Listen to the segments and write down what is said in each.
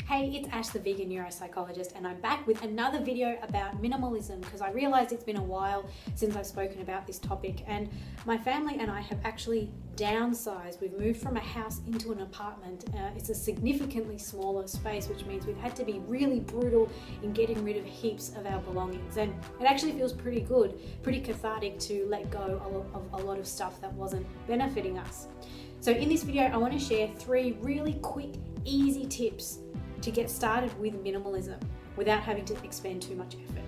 Hey, it's Ash the vegan neuropsychologist, and I'm back with another video about minimalism because I realized it's been a while since I've spoken about this topic, and my family and I have actually downsized. We've moved from a house into an apartment. It's a significantly smaller space, which means we've had to be really brutal in getting rid of heaps of our belongings, and it actually feels pretty good, pretty cathartic to let go of a lot of stuff that wasn't benefiting us. So in this video, I want to share 3 really quick, easy tips to get started with minimalism without having to expend too much effort.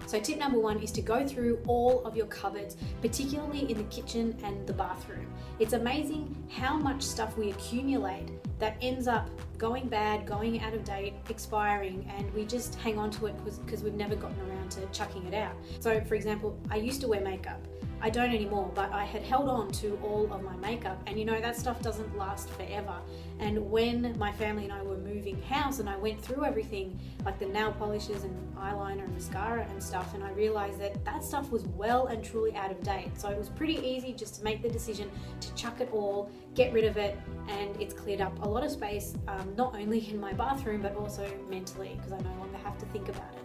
So tip number 1 is to go through all of your cupboards, particularly in the kitchen and the bathroom. It's amazing how much stuff we accumulate that ends up going bad, going out of date, expiring, and we just hang on to it because we've never gotten around to chucking it out. So for example, I used to wear makeup. I don't anymore, but I had held on to all of my makeup, and you know, that stuff doesn't last forever. And when my family and I were moving house and I went through everything, like the nail polishes and eyeliner and mascara and stuff, and I realized that that stuff was well and truly out of date. So it was pretty easy just to make the decision to chuck it all, get rid of it, and it's cleared up a lot of space, not only in my bathroom, but also mentally, because I no longer have to think about it.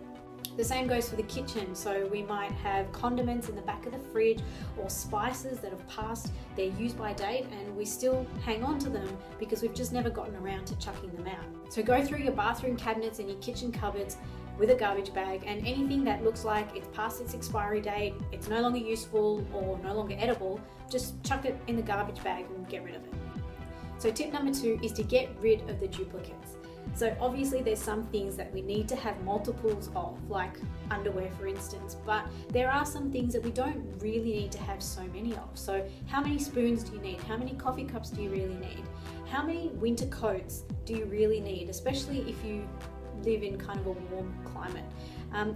The same goes for the kitchen. So we might have condiments in the back of the fridge or spices that have passed their use by date, and we still hang on to them because we've just never gotten around to chucking them out. So go through your bathroom cabinets and your kitchen cupboards with a garbage bag, and anything that looks like it's past its expiry date, it's no longer useful or no longer edible, just chuck it in the garbage bag and get rid of it. So tip number 2 is to get rid of the duplicates. So obviously there's some things that we need to have multiples of, like underwear for instance, but there are some things that we don't really need to have so many of. So how many spoons do you need? How many coffee cups do you really need? How many winter coats do you really need, especially if you live in kind of a warm climate?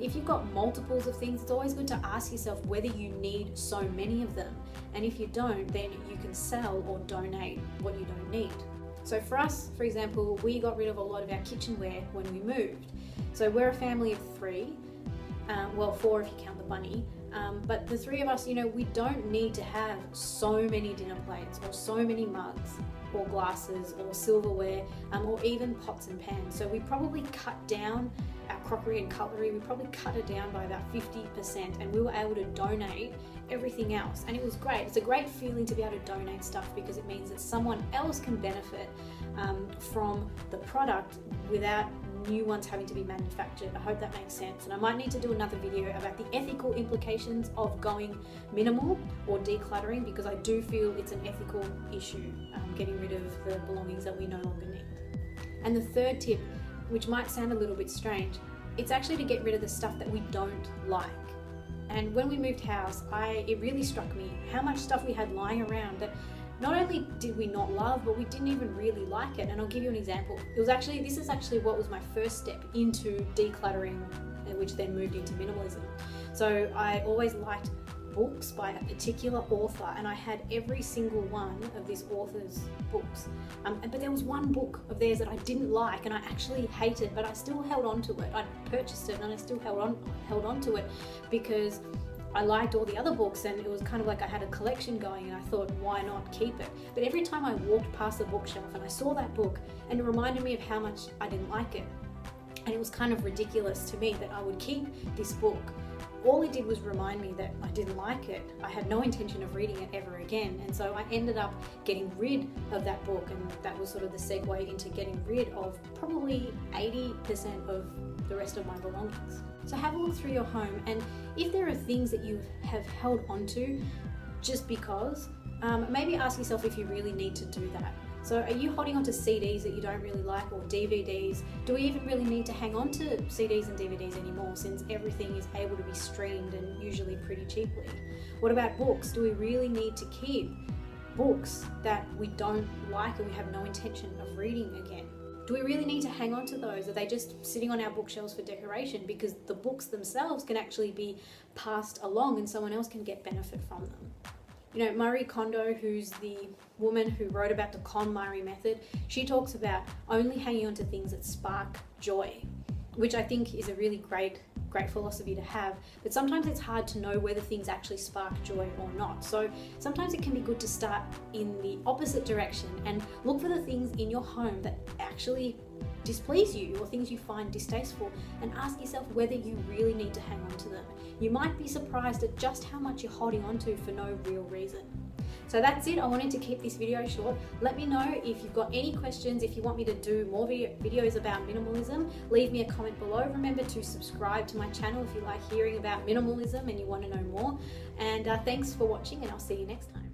If you've got multiples of things, it's always good to ask yourself whether you need so many of them. And if you don't, then you can sell or donate what you don't need. So for us, for example, we got rid of a lot of our kitchenware when we moved. So we're a family of 3, well 4 if you count the bunny, but the 3 of us, you know, we don't need to have so many dinner plates or so many mugs or glasses or silverware or even pots and pans. So we probably cut down our crockery and cutlery, we probably cut it down by about 50%, and we were able to donate everything else, and it was great. It's a great feeling to be able to donate stuff because it means that someone else can benefit from the product without new ones having to be manufactured. I hope that makes sense, and I might need to do another video about the ethical implications of going minimal or decluttering, because I do feel it's an ethical issue, getting rid of the belongings that we no longer need. And the third tip, which might sound a little bit strange, it's actually to get rid of the stuff that we don't like. And when we moved house, it really struck me how much stuff we had lying around that not only did we not love, but we didn't even really like it. And I'll give you an example. This is actually what was my first step into decluttering, which then moved into minimalism. So I always liked books by a particular author, and I had every single one of this author's books. But there was one book of theirs that I didn't like and I actually hated, but I still held on to it. I purchased it and I still held on to it because I liked all the other books, and it was kind of like I had a collection going, and I thought, why not keep it? But every time I walked past the bookshelf and I saw that book, and it reminded me of how much I didn't like it. And it was kind of ridiculous to me that I would keep this book. All it did was remind me that I didn't like it. I had no intention of reading it ever again. And so I ended up getting rid of that book, and that was sort of the segue into getting rid of probably 80% of the rest of my belongings. So have a look through your home, and if there are things that you have held onto just because, maybe ask yourself if you really need to do that. So are you holding on to CDs that you don't really like, or DVDs? Do we even really need to hang on to CDs and DVDs anymore, since everything is able to be streamed and usually pretty cheaply? What about books? Do we really need to keep books that we don't like and we have no intention of reading again? Do we really need to hang on to those? Are they just sitting on our bookshelves for decoration? Because the books themselves can actually be passed along and someone else can get benefit from them. You know, Marie Kondo, who's the woman who wrote about the KonMari method, she talks about only hanging on to things that spark joy, which I think is a really great philosophy to have. But sometimes it's hard to know whether things actually spark joy or not. So sometimes it can be good to start in the opposite direction and look for the things in your home that actually displease you or things you find distasteful, and ask yourself whether you really need to hang on to them. You might be surprised at just how much you're holding on to for no real reason. So that's it. I wanted to keep this video short. Let me know if you've got any questions, if you want me to do more videos about minimalism. Leave me a comment below. Remember to subscribe to my channel if you like hearing about minimalism and you want to know more. And thanks for watching, and I'll see you next time.